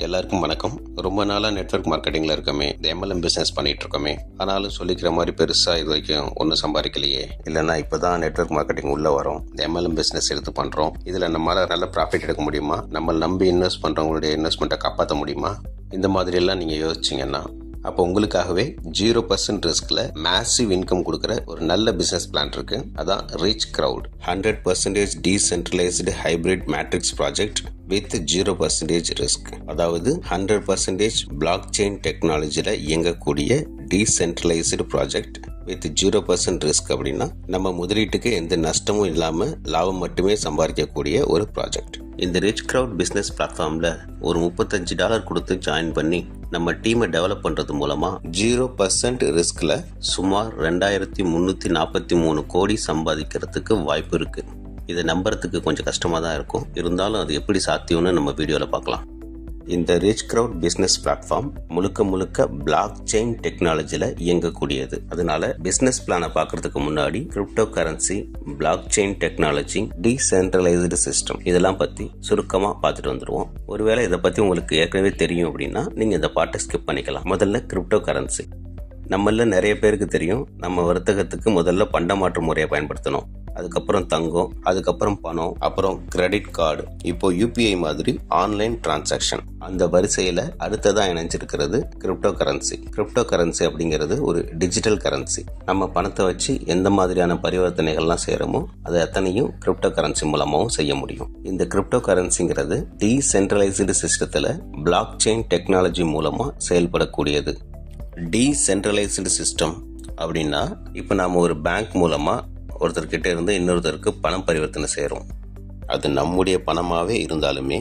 எல்லாருக்கும் வணக்கம். ரொம்ப நாளாக நெட்வொர்க் மார்க்கெட்டிங்கில் இருக்கோமே, இந்த எம்எல்எம் பிஸ்னஸ் பண்ணிகிட்டு இருக்கோமே, ஆனாலும் சொல்லிக்கிற மாதிரி பெருசாக இது வரைக்கும் ஒன்றும் சம்பாதிக்கலையே. இல்லைன்னா இப்போ தான் நெட்வொர்க் மார்க்கெட்டிங் உள்ளே வரும், இந்த எம்எல்எம் பிஸ்னஸ் எடுத்து பண்ணுறோம், இதில் நம்மளால் நல்ல ப்ராஃபிட் எடுக்க முடியுமா, நம்ம நம்பி இன்வெஸ்ட் பண்ணுறவங்களுடைய இன்வெஸ்ட்மெண்ட்டை காப்பாற்ற முடியுமா, இந்த மாதிரியெல்லாம் நீங்கள் யோசிச்சிங்கன்னா அப்போ உங்களுக்காகவே 0% ரிஸ்கில் மேசிவ் இன்கம் கொடுக்குற ஒரு நல்ல பிஸ்னஸ் பிளான் இருக்கு. அதான் rich crowd 100% decentralised hybrid matrix project with 0% risk. அதாவது 100% பிளாக் செயின் டெக்னாலஜியில் இயங்கக்கூடிய டீசென்ட்ரலைஸ்டு ப்ராஜெக்ட் வித் 0% ரிஸ்க். அப்படின்னா நம்ம முதலீட்டுக்கு எந்த நஷ்டமும் இல்லாமல் லாபம் மட்டுமே சம்பாதிக்கக்கூடிய ஒரு ப்ராஜெக்ட். இந்த ரிச் கிரவுட் பிஸ்னஸ் பிளாட்ஃபார்மில் ஒரு $35 கொடுத்து ஜாயின் பண்ணி நம்ம டீமை டெவலப் பண்ணுறது மூலமாக 0% ரிஸ்கில் சுமார் 2343 கோடி சம்பாதிக்கிறதுக்கு வாய்ப்பு இருக்குது. இதை நம்புறதுக்கு கொஞ்சம் கஷ்டமாக தான் இருக்கும், இருந்தாலும் அது எப்படி சாத்தியம்னு நம்ம வீடியோவில் பார்க்கலாம். இந்த ரிச் கிரவுட் பிஸ்னஸ் பிளாட்ஃபார்ம் முழுக்க பிளாக் செயின் டெக்னாலஜியில் இயங்கக்கூடியது. அதனால பிஸ்னஸ் பிளானை பார்க்கறதுக்கு முன்னாடி crypto currency, block chain technology, decentralised system இதெல்லாம் பற்றி சுருக்கமாக பார்த்துட்டு வந்துடுவோம். ஒருவேளை இதை பற்றி உங்களுக்கு ஏற்கனவே தெரியும் அப்படின்னா நீங்கள் இந்த பாட்டை ஸ்கிப் பண்ணிக்கலாம். முதல்ல கிரிப்டோ கரன்சி நம்மள நிறைய பேருக்கு தெரியும். நம்ம வர்த்தகத்துக்கு முதல்ல பண்டமாற்று முறையை பயன்படுத்தணும், அதுக்கப்புறம் தங்கம், அதுக்கப்புறம் பணம், அப்புறம் கிரெடிட் கார்டு, இப்போ யூபிஐ மாதிரி ஆன்லைன் டிரான்சாக்ஷன். அந்த வரிசையில் அடுத்ததான் இணைஞ்சிருக்கிறது கிரிப்டோ கரன்சி. கிரிப்டோ கரன்சி அப்படிங்கிறது ஒரு டிஜிட்டல் கரன்சி. நம்ம பணத்தை வச்சு எந்த மாதிரியான பரிவர்த்தனைகள்லாம் செய்கிறோமோ அதை அத்தனையும் கிரிப்டோ கரன்சி மூலமாகவும் செய்ய முடியும். இந்த கிரிப்டோ கரன்சிங்கிறது டீசென்ட்ரலைஸ்டு சிஸ்டத்தில் பிளாக் செயின் டெக்னாலஜி மூலமாக செயல்படக்கூடியது. டீசென்ட்ரலைஸ்டு சிஸ்டம் அப்படின்னா இப்போ நாம் ஒரு பேங்க் மூலமாக ஒருத்தர்கிட்ட இருந்து இன்னொருத்தருக்கு பணம் பரிவர்த்தனை செய்கிறோம். அது நம்முடைய பணமாகவே இருந்தாலுமே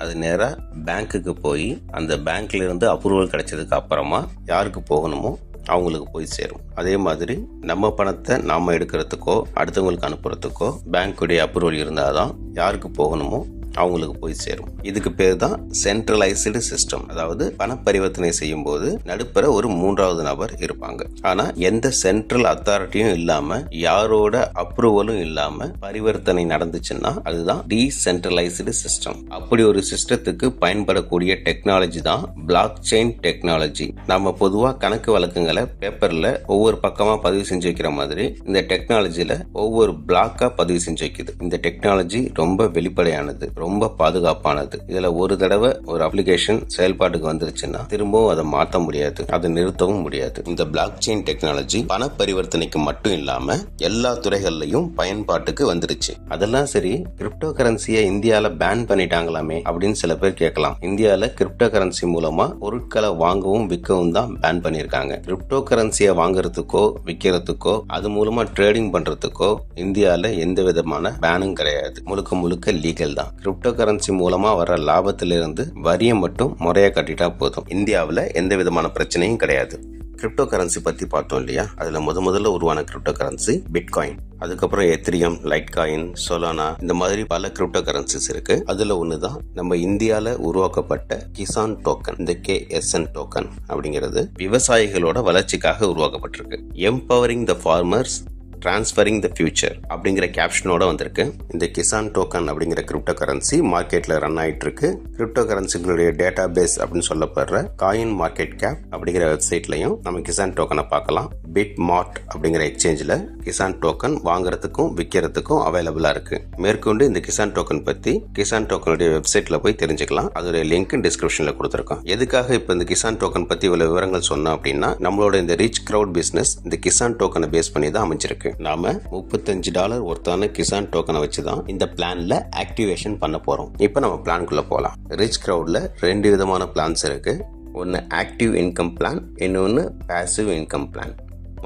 அது நேராக பேங்க்குக்கு போய் அந்த பேங்க்ல இருந்து அப்ரூவல் கிடைச்சதுக்கு அப்புறமா யாருக்கு போகணுமோ அவங்களுக்கு போய் சேரும். அதே மாதிரி நம்ம பணத்தை நாம் எடுக்கிறதுக்கோ அடுத்தவங்களுக்கு அனுப்புறதுக்கோ பேங்க்குடைய அப்ரூவல் இருந்தால் தான் யாருக்கு போகணுமோ அவங்களுக்கு போய் சேரும். இதுக்கு பேர் தான் சென்ட்ரலைஸ்டு சிஸ்டம். அதாவது பண பரிவர்த்தனை செய்யும் போது நடுப்புற ஒரு மூன்றாவது நபர் இருப்பாங்க. ஆனா எந்த சென்ட்ரல் அத்தாரிட்டியும் இல்லாம யாரோட அப்ரூவலும் இல்லாம பரிவர்த்தனை நடந்துச்சுன்னா அதுதான் டீசென்ட்ரலைஸ்டு சிஸ்டம். அப்படி ஒரு சிஸ்டத்துக்கு பயன்படக்கூடிய டெக்னாலஜி தான் பிளாக் செயின் டெக்னாலஜி. நம்ம பொதுவா கணக்கு வழக்குங்களை பேப்பர்ல ஒவ்வொரு பக்கமா பதிவு செஞ்சு வைக்கிற மாதிரி இந்த டெக்னாலஜில ஒவ்வொரு பிளாக்கா பதிவு செஞ்சு வைக்குது. இந்த டெக்னாலஜி ரொம்ப வெளிப்படையானது, ரொம்ப பாதுகாப்பானது. இதுல ஒரு தடவை ஒரு அப்ளிகேஷன் செயல்பாட்டுக்கு வந்துருச்சுன்னா திரும்பவும் அதை மாற்ற முடியாது, அதை நிறுத்தவும் முடியாது. இந்த பிளாக் செயின் டெக்னாலஜி பண பரிவர்த்தனைக்கு மட்டும் இல்லாம எல்லா துறைகள்லயும் பயன்பாட்டுக்கு வந்துருச்சு. அதெல்லாம் சரி, கிரிப்டோ கரன்சியை இந்தியால பேன் பண்ணிட்டாங்களாமே அப்படின்னு சில பேர் கேட்கலாம். இந்தியால கிரிப்டோ கரன்சி மூலமா பொருட்களை வாங்கவும் விற்கவும் தான் பேன் பண்ணிருக்காங்க. கிரிப்டோ கரன்சியை வாங்குறதுக்கோ விற்கிறதுக்கோ அது மூலமா ட்ரேடிங் பண்றதுக்கோ இந்தியால எந்த விதமான பேனும் கிடையாது. முழுக்க லீகல் தான். கிரிப்டோ கரன்சி மூலமா வர லாபத்திலிருந்து வரியை மட்டும் முறையா கட்டிட்டா போதும். இந்தியாவில் எந்த விதமான பிரச்சனையும் கிடையாது. கிரிப்டோ கரன்சி பத்தி பார்த்தோம் இல்லையா, அதுல முதல்ல உருவான கிரிப்டோ கரன்சி பிட்காயின். அதுக்கப்புறம் எத்திரியம், லைட் காயின், சோலானா, இந்த மாதிரி பல கிரிப்டோ கரன்சிஸ் இருக்கு. அதுல ஒண்ணுதான் நம்ம இந்தியால உருவாக்கப்பட்ட கிசான் டோக்கன். இந்த KSN டோக்கன் அப்படிங்கிறது விவசாயிகளோட வளர்ச்சிக்காக உருவாக்கப்பட்டிருக்கு. Empowering the farmers, transferring the future அப்படிங்கிற கேப்ஷனோட வந்திருக்கு. இந்த கிசான் டோக்கன் அப்படிங்கிற கிரிப்டோ கரன்சி மார்க்கெட்ல ரன் ஆயிட்டு இருக்கு. கிரிப்டோ கரன்சிகளுடைய டேட்டா பேஸ் அப்படின்னு சொல்லப்படுற காயின் மார்க்கெட் கேப் அப்படிங்கிற வெப்சைட்லயும் நம்ம கிசான் டோக்கனை பார்க்கலாம். பிட் மார்ட் அப்படிங்கிற எக்ஸ்சேஞ்சில் கிசான் டோக்கன் வாங்குறதுக்கும் விற்கிறதுக்கும் அவைலபிளா இருக்கு. மேற்கொண்டு இந்த கிசான் டோக்கன் பத்தி கிசான் டோக்கனுடைய வெப்சைட்ல போய் தெரிஞ்சுக்கலாம். அதோட லிங்க் டிஸ்கிரிப்ஷன்ல கொடுத்துருக்கோம். எதுக்காக இப்ப இந்த கிசான் டோக்கன் பத்தி இவ்வளவு விவரங்கள் சொன்னோம் அப்படின்னா, நம்மளோட இந்த ரிச் கிரவுட் பிசினஸ் இந்த கிசான் டோக்கனை பேஸ் பண்ணி தான் அமைஞ்சிருக்கு. நாம $35 ஒருத்தான கிசான் டோக்கனை வச்சுதான் இந்த பிளான்ல ஆக்டிவேஷன் பண்ண போறோம். இப்ப நம்ம பிளான்குள்ள போலாம். ரிச் கிரவுட்ல 2 விதமான பிளான்ஸ் இருக்கு. ஒன்னு ஆக்டிவ் இன்கம் பிளான், இன்னொன்னு பாசிவ் இன்கம் பிளான்.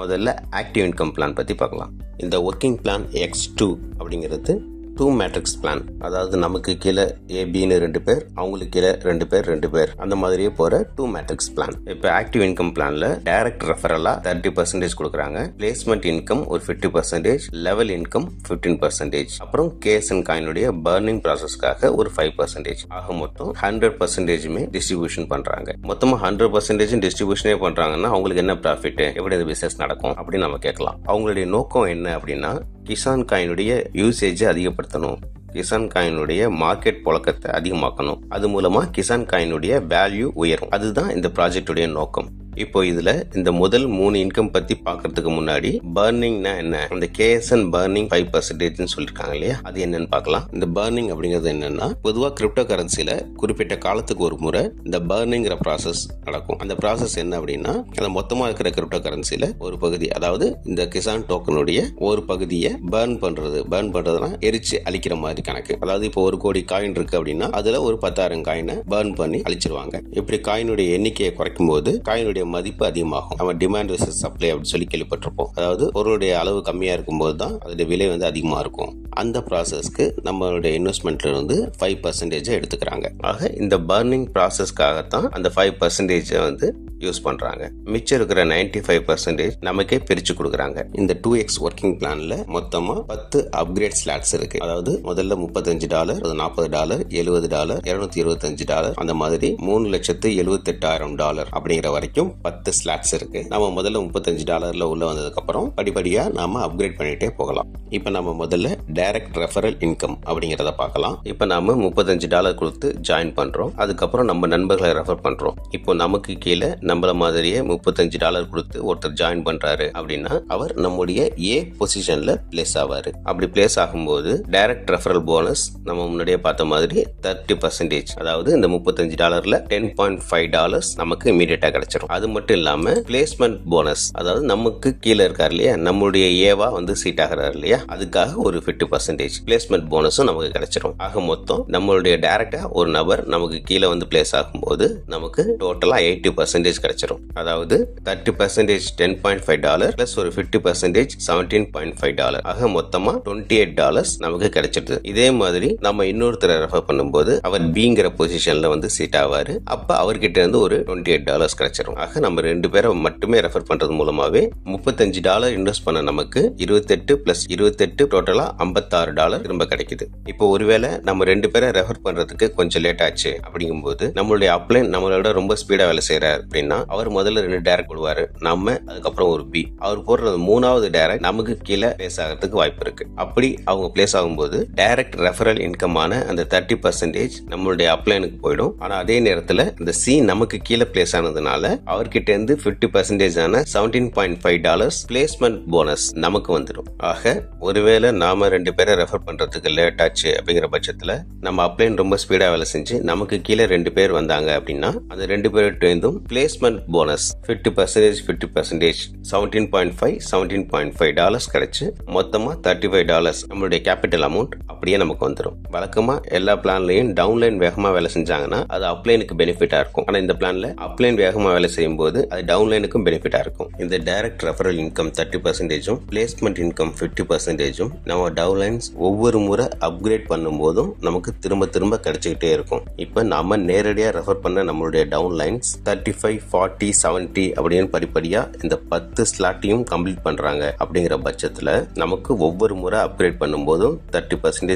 முதல்ல ஆக்டிவ் இன்கம் பிளான் பத்தி பார்க்கலாம். இந்த ஒர்க்கிங் பிளான் X2 அப்படிங்கிறது 2 மேட்ரிக்ஸ் பிளான். அதாவது நமக்கு கீழே ஏபின்னு 2 பேர், அவங்களுக்கு கீழே 2 பேர் அந்த மாதிரியே போற 2 மேட்ரிக்ஸ் பிளான். இப்போ ஆக்டிவ் இன்கம் பிளான்ல டைரக்ட் ரெஃபரலா 30% கொடுக்குறாங்க. பிளேஸ்மெண்ட் இன்கம் ஒரு 50%, லெவல் இன்கம் 15%, அப்புறம் KSN காயினுடைய பர்னிங் ப்ராசஸ்க்காக ஒரு 5%. ஆக மொத்தம் 100% டிஸ்ட்ரிபியூஷன் பண்றாங்க. மொத்தமா 100% டிஸ்ட்ரிபியூஷனே பண்றாங்கன்னா அவங்களுக்கு என்ன ப்ராஃபிட், எப்படி இந்த பிசினஸ் நடக்கும் அப்படின்னு நம்ம கேட்கலாம். அவங்களுடைய நோக்கம் என்ன அப்படின்னா, கிசான் காயினுடைய யூசேஜை அதிகப்படுத்தணும், கிசான் காயினுடைய மார்க்கெட் புழக்கத்தை அதிகமாக்கணும். அது மூலமா கிசான் காயினுடைய வேல்யூ உயரும். அதுதான் இந்த ப்ராஜெக்டுடைய நோக்கம். இப்போ இதுல இந்த முதல் 3 இன்கம் பத்தி பாக்குறதுக்கு முன்னாடி பர்னிங்னா என்ன, அந்த கேஎஸ்என் பர்னிங் 5% சொல்லிருக்காங்க இல்லையா, அது என்னன்னு பார்க்கலாம். இந்த பர்னிங் அப்படிங்கிறது என்னன்னா, பொதுவா கிரிப்டோ கரன்சில குறிப்பிட்ட காலத்துக்கு ஒரு முறை இந்த பர்னிங்கிற ப்ராசஸ் நடக்கும். அந்த ப்ராசஸ் என்ன அப்படின்னா, அந்த மொத்தமா இருக்கிற கிரிப்டோ கரன்சில ஒரு பகுதி, அதாவது இந்த கிசான் டோக்கனுடைய ஒரு பகுதியை பர்ன் பண்றதுனா எரிச்சு அழிக்கிற மாதிரி கணக்கு. அதாவது இப்போ 1 கோடி காயின் இருக்கு அப்படின்னா அதுல ஒரு 10,000 காயினை பர்ன் பண்ணி அழிச்சிருவாங்க. இப்படி காயினுடைய எண்ணிக்கையை குறைக்கும் போது காயினுடைய மதிப்பு அதிகமாகும். நம்ம டிமாண்ட் வெர்சஸ் சப்ளை அப்படின்னு சொல்லி கேள்விப்பட்டிருப்போம். அதாவது பொருளுடைய அளவு கம்மியா இருக்கும்போது தான் அதோட விலை அதிகமா இருக்கும். அந்த ப்ராசஸ்க்கு நம்மளுடைய இன்வெஸ்ட்மெண்ட்ல இருந்து 5% எடுத்துக்கிறாங்க. ஆக இந்த பர்னிங் ப்ராசஸ்க்காகத்தான் அந்த 5% யூஸ் பண்றாங்க. மிச்சம் இருக்கிற 95% நமக்கே பிரிச்சு கொடுக்குறாங்க. இந்த 2x ஒர்க்கிங் பிளான்ல மொத்தமா 10 அப்கிரேட் ஸ்லாட்ஸ் இருக்கு. அதாவது முதல்ல $35, $40, $70, $225 அந்த மாதிரி $3,78,000 அப்படிங்கிற வரைக்கும் 10 ஸ்லாட்ஸ் இருக்கு. நம்ம முதல்ல $35 உள்ள வந்ததுக்கு அப்புறம் படிப்படியா நாம அப்கிரேட் பண்ணிட்டே போகலாம். இப்ப நம்ம முதல்ல டைரக்ட் ரெஃபரல் இன்கம் அப்படிங்கறத பார்க்கலாம். இப்ப நாம $35 கொடுத்து ஜாயின் பண்றோம். அதுக்கப்புறம் நம்ம நண்பர்களை ரெஃபர் பண்றோம். இப்போ நமக்கு கீழே நம்மள மாதிரியே $35 கொடுத்து ஒருத்தர் ஜாயின் பண்றாரு அப்படின்னா அவர் நம்முடைய ஏ பொசிஷன்ல பிளேஸ் ஆவாரு. அப்படி பிளேஸ் ஆகும்போது டைரக்ட் ரெஃபரல் போனஸ் நம்ம முன்னாடியே பார்த்த மாதிரி 30%, அதாவது இந்த $35ல $10.5 நமக்கு இமீடியட்டா கிடைச்சிடும். அது மட்டும் இல்லாம பிளேஸ்மெண்ட் போனஸ், அதாவது நமக்கு கீழே இருக்காரு இல்லையா, நம்மளுடைய ஏவா சீட் ஆகிறாரு இல்லையா, அதுக்காக ஒரு 50% பிளேஸ்மெண்ட் போனஸும் நமக்கு கிடைச்சிடும். ஆக மொத்தம் நம்மளுடைய டைரக்டா ஒரு நபர் நமக்கு கீழே பிளேஸ் ஆகும்போது நமக்கு டோட்டலா 80% கிடைச்சிடும். அதாவது 30% $10.5 பிளஸ் ஒரு 50% $17.5, ஆக மொத்தமா $28 நமக்கு கிடைச்சிடுது. இதே மாதிரி நம்ம இன்னொருத்தரை ரெஃபர் பண்ணும்போது அவர் பிங்கிற பொசிஷன்ல சீட் ஆவாரு. அப்ப அவர்கிட்ட இருந்து ஒரு $28 கிடைச்சிடும். ஆக நம்ம 2 பேரை மட்டுமே ரெஃபர் பண்றது மூலமாவே $35 இன்வெஸ்ட் பண்ண நமக்கு 28 பிளஸ் 28 டோட்டலா $56 திரும்ப கிடைக்குது. இப்போ ஒருவேளை நம்ம 2 பேரை ரெஃபர் பண்றதுக்கு கொஞ்சம் லேட் ஆச்சு அப்படிங்கும்போது நம்மளுடைய அப்ளைன் நம்மளோட ரொம்ப ஸ்பீடா வேலை செய்யறாரு அப்படின்னா அவர் முதல்ல 2 டைரக்ட் போடுவாரு, நம்ம அதுக்கப்புறம் ஒரு பி. அவர் போடுறது 3வது டைரக்ட் நமக்கு கீழே பிளேஸ் ஆகிறதுக்கு வாய்ப்பு இருக்கு. அப்படி அவங்க பிளேஸ் ஆகும்போது டைரக்ட் ரெஃபரல் இன்கமான அந்த 30% நம்மளுடைய அப்ளைனுக்கு போயிடும். ஆனா அதே நேரத்துல இந்த சி நமக்கு கீழே பிளேஸ் ஆனதுனால அவர்கிட்ட இருந்து 50% ஆன $17.5 பிளேஸ்மெண்ட் போனஸ் நமக்கு வந்துடும். ஆக ஒருவேளை நாம 2 பேரை ரெஃபர் பண்றதுக்கு லேட் ஆச்சு அப்படிங்கிற பட்சத்துல நம்ம அப்ளைன் ரொம்ப ஸ்பீடா வேலை செஞ்சு நமக்கு கீழே 2 பேர் வந்தாங்க அப்படின்னா அந்த 2 பேர்கிட்ட இருந்தும் பிளேஸ்மெண்ட் போனஸ் 50% $17.5 கிடைச்சு மொத்தமா $35 நம்மளுடைய கேபிட்டல் அமௌண்ட் அப்படியே நமக்கு வந்துடும். வழக்கமா எல்லா பிளான்லயும் டவுன்லைன் வேகமா வேலை செஞ்சாங்கன்னா அது அப்ளைனுக்கு பெனிஃபிட்டா இருக்கும். ஆனா இந்த பிளான்ல அப்ளைன் வேகமா வேலை செய்யும் போது அது டவுன்லைனுக்கும் பெனிஃபிட்டா இருக்கும். இந்த direct referral income 30%, placement income 50%, நம்ம டவுன்லைன்ஸ் ஒவ்வொரு முறை அப்கிரேட் பண்ணும் போதும் நமக்கு திரும்ப திரும்ப கிடைச்சிக்கிட்டே இருக்கும். இப்ப நாம நேரடியா ரெஃபர் பண்ண நம்மளுடைய டவுன்லைன்ஸ் 35, 40, 70 அப்படின்னு படிப்படியா இந்த 10 ஸ்லாட்டையும் கம்ப்ளீட் பண்றாங்க. அப்படிங்கிற பட்சத்துல நமக்கு ஒவ்வொரு முறை அப்கிரேட் பண்ணும் போதும் 30%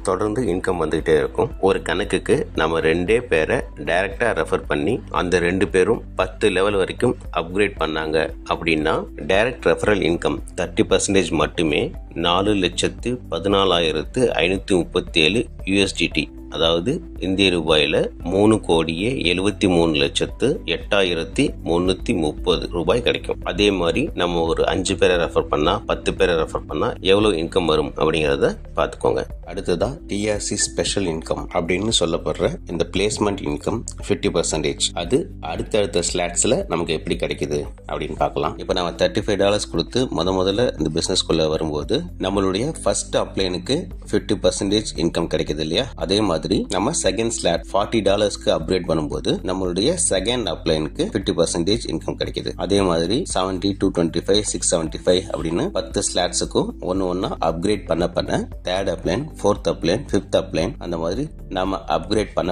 தொடர்ந்து இன்கம் வந்துகிட்டே இருக்கும். ஒரு கணக்குக்கு நம்ம 2 பேரை டைரக்டா ரெஃபர் பண்ணி அந்த 2 பேரும் 10 லெவல் வரைக்கும் அப்கிரேட் பண்ணாங்க அப்படின்னா டைரக்ட் ரெஃபரல் இன்கம் 30% மட்டுமே 4,14,537 USDT, அதாவது இந்திய ரூபாயில 3,73,08,330 ரூபாய் கிடைக்கும். அதே மாதிரி நம்ம ஒரு 5 பேரை ரெஃபர் பண்ணா 10 பேரை ரெஃபர் பண்ணா எவ்வளவு இன்கம் வரும் அப்படிங்கறத பாத்துக்கோங்க. அடுத்ததா TRC ஸ்பெஷல் இன்கம் அப்படின்னு சொல்லப்படுற இந்த பிளேஸ்மெண்ட் இன்கம் 50%. அது அடுத்தடுத்த ஸ்லாட்ஸ்ல நமக்கு எப்படி கிடைக்குது அப்படின்னு பார்க்கலாம். இப்போ நம்ம $35 கொடுத்து முதல்ல இந்த பிசினஸ்க்குள்ள வரும்போது நம்மளுடைய ஃபர்ஸ்ட் அப்ளைனுக்கு 50% இன்கம் கிடைக்குது இல்லையா, அதே மாதிரி நம்ம செகண்ட் ஸ்லாட் $40 அப்கிரேட் பண்ணும்போது நம்மளுடைய செகண்ட் அப்ளைனுக்கு 50% இன்கம் கிடைக்குது. அதே மாதிரி 70, 225, 675 அப்படின்னு 10 ஸ்லாட்ஸுக்கும் ஒன்னா அப்கிரேட் பண்ண தேர்ட் அப்ளைன், ஃபோர்த் அப்ளைன், ஃபிஃப்த் அப்ளைன் அந்த மாதிரி நம்ம அப்கிரேட் பண்ண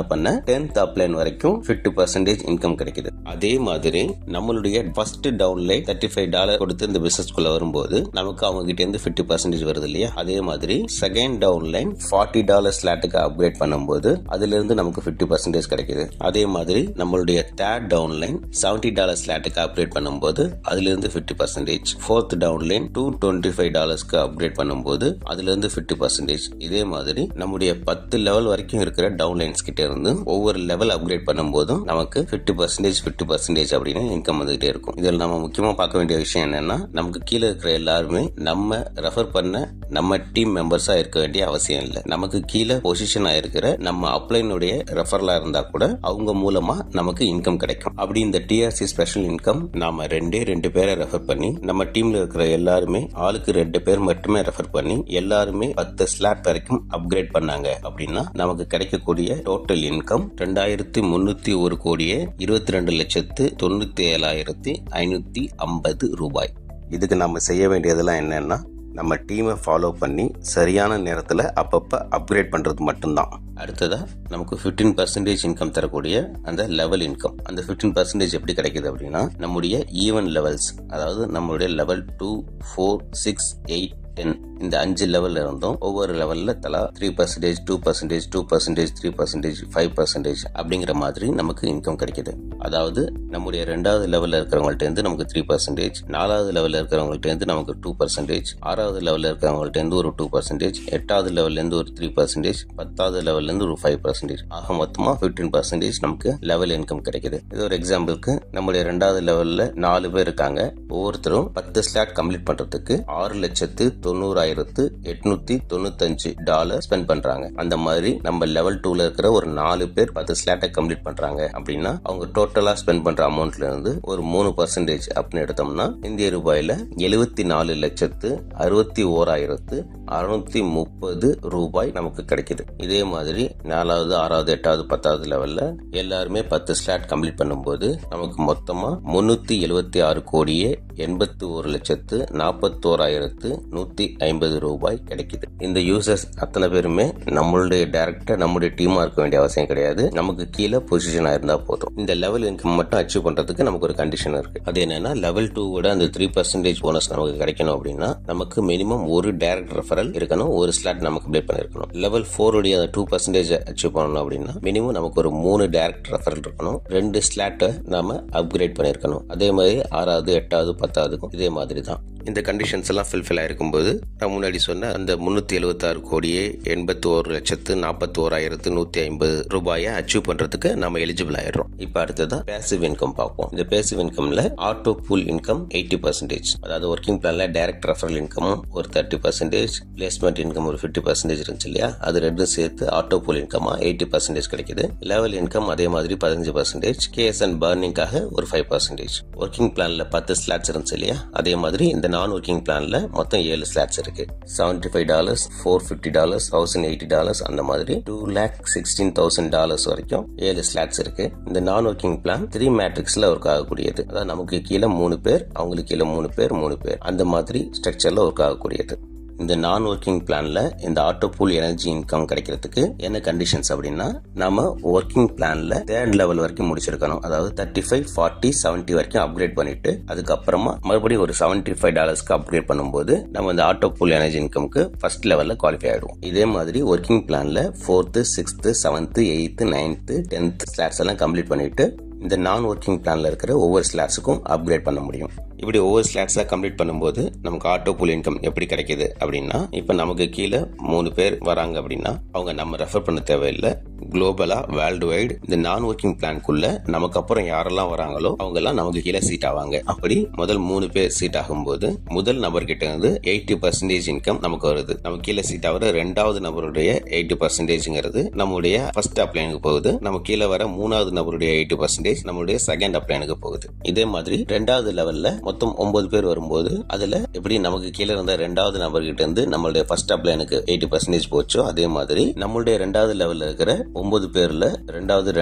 10th அப்ளைன் வரைக்கும் 50% இன்கம் கிடைக்குது. அதே மாதிரி நம்மளுடைய ஃபர்ஸ்ட் டவுன்லைன் $35 கொடுத்து இந்த பிசினஸ்க்குள்ள வரும்போது நமக்கு அவங்க கிட்ட இருந்து 50% வருது இல்லையா, அதே மாதிரி செகண்ட் டவுன்லைன் $40 ஸ்லாட்டுக்கு அப்கிரேட் பண்ண பண்ணும்போது அதுல இருந்து நமக்கு 50% கிடைக்குது. அதே மாதிரி நம்மளுடைய தேர்ட் டவுன்லைன் $70 ஸ்லாட்டுக்கு அப்கிரேட் பண்ணும்போது அதுல இருந்து 50%, ஃபோர்த் டவுன்லைன் $225க்கு அப்கிரேட் பண்ணும்போது அதுல இருந்து 50%. இதே மாதிரி நம்முடைய 10 லெவல் வரைக்கும் இருக்கிற டவுன்லைன்ஸ் கிட்ட இருந்து ஒவ்வொரு லெவல் அப்கிரேட் பண்ணும்போதும் நமக்கு 50% அப்படின்னு இன்கம் வந்துகிட்டே இருக்கும். இதில் நம்ம முக்கியமா பார்க்க வேண்டிய விஷயம் என்னன்னா, நமக்கு கீழே இருக்கிற எல்லாருமே நம்ம ரெஃபர் பண்ண நம்ம டீம் மெம்பர்ஸா இருக்க வேண்டிய அவசியம் இல்லை. நமக்கு கீழே பொசிஷன் ஆயிருக்கிற நம்ம அப்ளைனுடைய ரெஃபரலா இருந்தா கூட அவங்க மூலமா நமக்கு இன்கம் கிடைக்கும். அப்படி இந்த டிஆர்சி ஸ்பெஷல் இன்கம் நாம ரெண்டு பேரை ரெஃபர் பண்ணி நம்ம டீம்ல இருக்கிற எல்லாருமே ஆளுக்கு 2 பேர் மட்டுமே ரெஃபர் பண்ணி எல்லாருமே 10 ஸ்லாட் வரைக்கும் அப்கிரேட் பண்ணாங்க அப்படின்னா நமக்கு கிடைக்கக்கூடிய டோட்டல் இன்கம் 2301 கோடியே 22,97,550 ரூபாய். இதுக்கு நம்ம செய்ய வேண்டியதெல்லாம் என்னன்னா, நம்ம டீமை ஃபாலோ பண்ணி சரியான நேரத்தில் அப்பப்போ அப்கிரேட் பண்ணுறது மட்டும்தான். அடுத்ததா நமக்கு 15% இன்கம் தரக்கூடிய அந்த லெவல் இன்கம். அந்த 15% எப்படி கிடைக்குது அப்படின்னா, நம்முடைய ஈவன் லெவல்ஸ், அதாவது நம்மளுடைய லெவல் 2, 4, 6, 8, 10 இந்த 5 லெவல்ல இருந்தும் ஒவ்வொரு லெவல்ல தலா 3%, 2%, 2%, 3%, 5% அப்படிங்கிற மாதிரி நமக்கு இன்கம் கிடைக்குது. அதாவது நம்முடைய 2வது லெவல்ல இருக்கிறவங்கள்ட்ட இருந்து நமக்கு 3%, 4வது லெவல்ல இருக்கிறவங்கள்ட்ட இருந்து நமக்கு 2%, 6வது லெவல்ல இருக்கிறவங்கள்ட்ட இருந்து ஒரு 2%, 8வது லெவல்ல இருந்து ஒரு 3%, 10வது லெவல்ல இருந்து ஒரு 5%, ஆக மொத்தமா 15% நமக்கு லெவல் இன்கம் கிடைக்குது. இது ஒரு எக்ஸாம்பிளுக்கு நம்முடைய 2வது லெவல்ல 4 பேர் இருக்காங்க. ஒவ்வொருத்தரும் 10 ஸ்லாட் கம்ப்ளீட் பண்றதுக்கு $6,90,895 ஸ்பெண்ட் பண்றாங்க. அந்த மாதிரி நம்ம லெவல் 2ல இருக்கிற ஒரு 4 பேர் 10 ஸ்லாட்டை கம்ப்ளீட் பண்றாங்க அப்படின்னா அவங்க டோட்டலா ஸ்பெண்ட் பண்ற அமௌண்ட்ல இருந்து ஒரு 3% அப்படின்னு எடுத்தோம்னா இந்திய ரூபாயில 74,61,630 ரூபாய் நமக்கு கிடைக்குது. இதே மாதிரி 4வது, 6வது, 8வது, 10வது லெவல்ல எல்லாருமே 10 ஸ்லாட் கம்ப்ளீட் பண்ணும்போது நமக்கு மொத்தமா 376 கோடியே 81,41,150 ரூபாய் கிடைக்குது. இந்த யூசர்ஸ் அத்தனை பேருமே நம்மளுடைய டைரக்டா நம்முடைய டீமா இருக்க வேண்டிய அவசியம் கிடையாது. நமக்கு கீழே பொசிஷன் ஆயிருந்தா போதும். இந்த லெவல் இன்கம் மட்டும் அச்சீவ் பண்றதுக்கு நமக்கு ஒரு கண்டிஷன் இருக்கு. அது என்னன்னா, லெவல் 2 அந்த 3% போனஸ் நமக்கு கிடைக்கணும் அப்படின்னா நமக்கு மினிமம் ஒரு டைரக்ட் ரெஃபரல் இருக்கணும், ஒரு ஸ்லாட் நமக்கு அப்ளை பண்ணிருக்கணும். லெவல் 4 உடைய 2% அச்சீவ் பண்ணணும் அப்படின்னா மினிமம் நமக்கு ஒரு 3 டைரக்ட் ரெஃபரல் இருக்கணும், 2 ஸ்லாட்டை நாம அப்கிரேட் பண்ணிருக்கணும். அதே மாதிரி 6வது, 8வது, 10வது இதே மாதிரி தான். இந்த கண்டிஷன்ஸ் எல்லாம் ஃபில்ஃபில் ஆயிருக்கும்போது நான் முன்னாடி சொன்ன அந்த 376 கோடியே 81,41,150 ரூபாயை அச்சீவ் பண்றதுக்கு நம்ம எலிஜிபிள் ஆயிடுறோம். இப்ப அடுத்ததா பேசிவ் இன்கம் பார்ப்போம். இந்த பேசிவ் இன்கம்ல ஆட்டோ பூல் இன்கம் 80%, அதாவது ஒர்க்கிங் பிளான்ல டைரக்ட் ரெஃபரல் இன்கமும் ஒரு 30%, பிளேஸ்மெண்ட் இன்கம் ஒரு 50% இருந்துச்சு இல்லையா, அது ரெண்டும் சேர்த்து ஆட்டோ பூல் இன்கமா 80% கிடைக்குது. லெவல் இன்கம் அதே மாதிரி 15%, கேஸ் அண்ட் பர்னிங்காக ஒரு 5%. ஒர்க்கிங் பிளான்ல 10 ஸ்லாட்ஸ் இருந்துச்சு இல்லையா, அதே மாதிரி இந்த நான் ஒர்க்கிங் பிளான்ல மொத்தம் 7 ஸ்லாட்ஸ் இருக்கு. $75, $450, $1,080 அந்த மாதிரி $216,000 வரைக்கும் 7 ஸ்லாட்ஸ் இருக்கு. இந்த நான் ஒர்க்கிங் பிளான் 3 மேட்ரிக்ஸ்ல ஒர்க் ஆகக்கூடியது. அதாவது நமக்கு கீழே 3 பேர், அவங்களுக்கு கீழே 3 பேர், 3 பேர் அந்த மாதிரி ஸ்ட்ரக்சர்ல ஒர்க் ஆகக்கூடியது. இந்த நான் ஒர்க்கிங் பிளான்ல இந்த ஆட்டோ பூல் எனர்ஜி இன்கம் கிடைக்கிறதுக்கு என்ன கண்டிஷன்ஸ் அப்படின்னா, நம்ம ஒர்க்கிங் பிளான்ல 3rd லெவல் வரைக்கும் முடிச்சிருக்கணும். அதாவது 35, 40, 70 வரைக்கும் அப்கிரேட் பண்ணிட்டு அதுக்கப்புறமா மறுபடியும் ஒரு $75 அப்கிரேட் பண்ணும்போது நம்ம இந்த ஆட்டோ பூல் எனர்ஜி இன்கம்க்கு ஃபர்ஸ்ட் லெவல்ல குவாலிஃபை ஆயிடுவோம். இதே மாதிரி ஒர்க்கிங் பிளான்ல 4th, 6th, 7th, 8th, 9th, 10th slots எல்லாம் கம்ப்ளீட் பண்ணிட்டு இந்த நான் ஒர்க்கிங் பிளான்ல இருக்கிற ஒவ்வொரு ஸ்லாட்ஸுக்கும் அப்கிரேட் பண்ண முடியும். இப்படி ஒவ்வொரு ஸ்லாட்ஸாக கம்ப்ளீட் பண்ணும்போது நமக்கு ஆட்டோ பூல் இன்கம் எப்படி கிடைக்குது அப்படின்னா, இப்போ நமக்கு கீழே 3 பேர் வராங்க அப்படின்னா அவங்க நம்ம ரெஃபர் பண்ண தேவையில்லை. குளோபலா வேர்ல்டு வைடு இந்த நான் ஒர்க்கிங் பிளான்குள்ள நமக்கு அப்புறம் யாரெல்லாம் வராங்களோ அவங்க எல்லாம் நமக்கு கீழே சீட் ஆவாங்க. அப்படி முதல் 3 பேர் சீட் ஆகும்போது முதல் நபர் கிட்ட இருந்து 80% இன்கம் நமக்கு வருது. நமக்கு கீழே சீட் ஆகிற 2வது நபருடைய 80%ங்கிறது நம்முடைய ஃபர்ஸ்ட் அப்ளைனுக்கு போகுது. நம்ம கீழே வர 3வது நபருடைய 80% நம்மளுடைய செகண்ட் அப்ளைனுக்கு போகுது. இதே மாதிரி 2வது லெவல்ல மொத்தம் 9 பேர் வரும்போது அதுல எப்படி நமக்கு கீழே இருந்த 2வது நபர்கிட்ட இருந்து நம்மளுடைய ஃபர்ஸ்ட் அப்ளைனுக்கு 80% போச்சோ அதே மாதிரி நம்மளுடைய 2வது லெவல்ல இருக்கிற 9 பேர்ல 2வது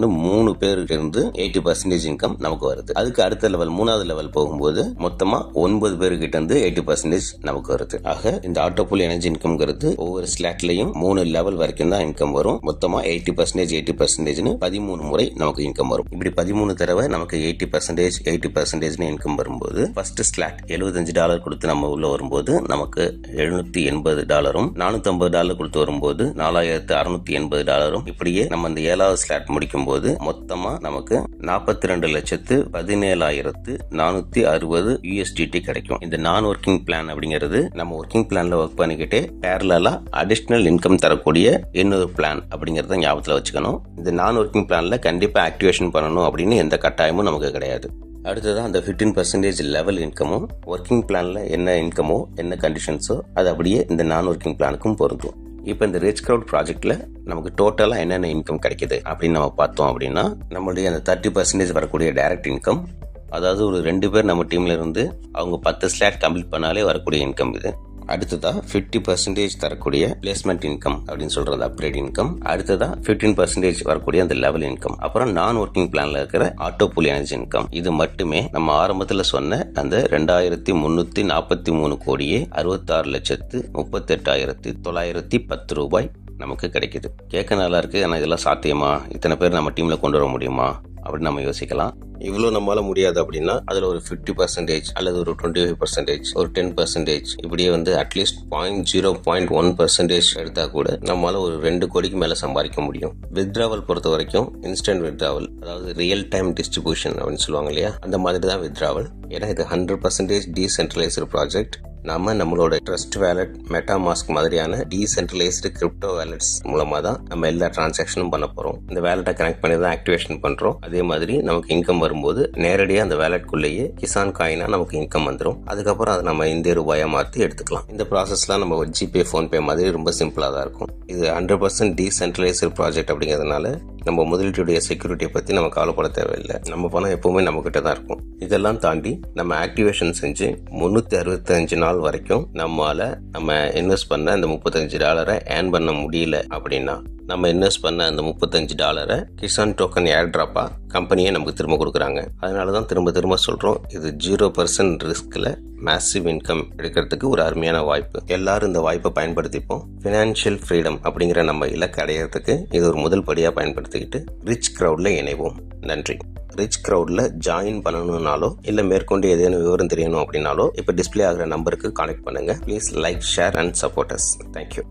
3 பேருக்கு இருந்து 80% இன்கம் நமக்கு வருது. அதுக்கு அடுத்த லெவல் 3வது லெவல் போகும்போது மொத்தமா 9 பேருக்கிட்ட இருந்து 80% நமக்கு வருது. ஆக இந்த ஆட்டோ பூல் எனர்ஜி இன்கம்ங்கிறது ஒவ்வொரு ஸ்லாட்லயும் 3 லெவல் வரைக்கும் தான் இன்கம் வரும். மொத்தமா 80% 13 முறை நமக்கு இன்கம் வரும். இப்படி 13 தடவை நமக்கு 80% இன்கம் இன்கம் வரும்போது ஃபர்ஸ்ட் ஸ்லாட் $75 கொடுத்து நம்ம உள்ள வரும்போது நமக்கு $780, $450 கொடுத்து வரும்போது $4680. இப்படியே நம்ம இந்த 7வது ஸ்லாட் முடிக்கும் போது மொத்தமா நமக்கு 42,17,460 USDT கிடைக்கும். இந்த நான் ஒர்க்கிங் பிளான் அப்படிங்கிறது நம்ம ஒர்க்கிங் பிளான்ல ஒர்க் பண்ணிக்கிட்டே பேரலா அடிஷனல் இன்கம் தரக்கூடிய இன்னொரு பிளான் அப்படிங்கறத ஞாபகத்துல வச்சுக்கணும். இந்த நான் ஒர்க்கிங் பிளான்ல கண்டிப்பா ஆக்டிவேஷன் பண்ணணும் அப்படின்னு எந்த கட்டாயமும் நமக்கு கிடையாது. அடுத்ததான் அந்த 15% லெவல் இன்கமும் ஒர்க்கிங் பிளான்ல என்ன இன்கமோ என்ன கண்டிஷன்ஸோ அது அப்படியே இந்த நான் ஒர்க்கிங் பிளானுக்கும் பொருந்தும். இப்போ இந்த ரிச் கிரவுட் ப்ராஜெக்ட்ல நமக்கு டோட்டலாக என்னென்ன இன்கம் கிடைக்குது அப்படின்னு நம்ம பார்த்தோம் அப்படின்னா, நம்மளுடைய அந்த 30% வரக்கூடிய டைரக்ட் இன்கம், அதாவது ஒரு 2 பேர் நம்ம டீம்ல இருந்து அவங்க 10 ஸ்லாட் கம்ப்ளீட் பண்ணாலே வரக்கூடிய இன்கம் இது. அடுத்ததா 50% தரக்கூடிய பிளேஸ்மெண்ட் இன்கம் அப்படின்னு சொல்றது அப்கிரேட் இன்கம். அடுத்ததா 15% வரக்கூடிய அந்த லெவல் இன்கம். அப்புறம் நான் ஒர்க்கிங் பிளான்ல இருக்கிற ஆட்டோ பூல் எனர்ஜி இன்கம். இது மட்டுமே நம்ம ஆரம்பத்தில் சொன்ன அந்த 2343 கோடியே 66,38,910 ரூபாய் நமக்கு கிடைக்குது. கேட்க நல்லா இருக்கு, ஆனால் இதெல்லாம் சாத்தியமா? இத்தனை பேர் நம்ம டீம்ல கொண்டு வர முடியுமா அப்படின்னு நம்ம யோசிக்கலாம். இவ்வளோ நம்மளால முடியாது அப்படின்னா அதில் ஒரு 50% அல்லது ஒரு 25%, ஒரு 10%, இப்படியே வந்து அட்லீஸ்ட் 0.1% எடுத்தா கூட நம்மளால ஒரு 2 கோடிக்கு மேல சம்பாதிக்க முடியும். வித்ட்ராவல் பொறுத்த வரைக்கும் இன்ஸ்டன்ட் வித்ட்ராவல், அதாவது ரியல் டைம் டிஸ்ட்ரிபியூஷன் அப்படின்னு சொல்லுவாங்க இல்லையா, அந்த மாதிரி தான் வித்ட்ராவல். ஏன்னா இது 100% டீசென்ட்ரலைஸ்டு ப்ராஜெக்ட். நம்மளோட ட்ரஸ்ட் வேலட், மெட்டாமாஸ்க் மாதிரியான டீசென்ட்ரலைஸ்டு கிரிப்டோ வேலட்ஸ் மூலமா தான் நம்ம எல்லா டிரான்சாக்ஷனும் பண்ண போறோம். இந்த வேலட்டை கனெக்ட் பண்ணி தான் ஆக்டிவேஷன் பண்றோம். அதே மாதிரி நமக்கு இன்கம் வரும்போது நேரடியாக அந்த வேலட்குள்ளேயே கிசான் காயினா நமக்கு இன்கம் வந்துடும். அதுக்கப்புறம் அதை நம்ம இந்திய ரூபாயா மாற்றி எடுத்துக்கலாம். இந்த ப்ராசஸ்லாம் நம்ம ஜிபே, ஃபோன்பே மாதிரி ரொம்ப சிம்பிளா தான் இருக்கும். இது 100% டீசென்ட்ரலைஸ்டு ப்ராஜெக்ட் அப்படிங்கிறதுனால நம்ம முதலீட்டுடைய செக்யூரிட்டியை பற்றி நம்ம கவலைப்பட தேவையில்லை. நம்ம பணம் எப்பவுமே நம்ம கிட்ட தான் இருக்கும். இதெல்லாம் தாண்டி நம்ம ஆக்டிவேஷன் செஞ்சு 365 நாள் வரைக்கும் நம்ம இன்வெஸ்ட் பண்ண அந்த $35 ஏர்ன் பண்ண முடியல அப்படின்னா நம்ம இன்வெஸ்ட் பண்ண அந்த $35 கிசான் டோக்கன் ஏர் டிராப்பா கம்பெனியே நமக்கு திரும்ப கொடுக்குறாங்க. அதனாலதான் திரும்ப சொல்றோம், இது 0% ரிஸ்க்ல மேசிவ் இன்கம் எடுக்கிறதுக்கு ஒரு அருமையான வாய்ப்பு. எல்லாரும் இந்த வாய்ப்பை பயன்படுத்திப்போம். ஃபினான்ஷியல் ஃப்ரீடம் அப்படிங்கிற நம்ம இலக்கை அடையிறதுக்கு இது ஒரு முதல் படியா பயன்படுத்திக்கிட்டு ரிச் கிரவுட்ல இணைவோம். நன்றி. ரிச் கிரவுட்ல ஜாயின் பண்ணணும்னாலோ இல்ல மேற்கொண்டு ஏதேனும் விவரம் தெரியணும் அப்படின்னாலோ இப்ப டிஸ்பிளே ஆகிற நம்பருக்கு கான்டெக்ட் பண்ணுங்க. Please like, share and support us. Thank you.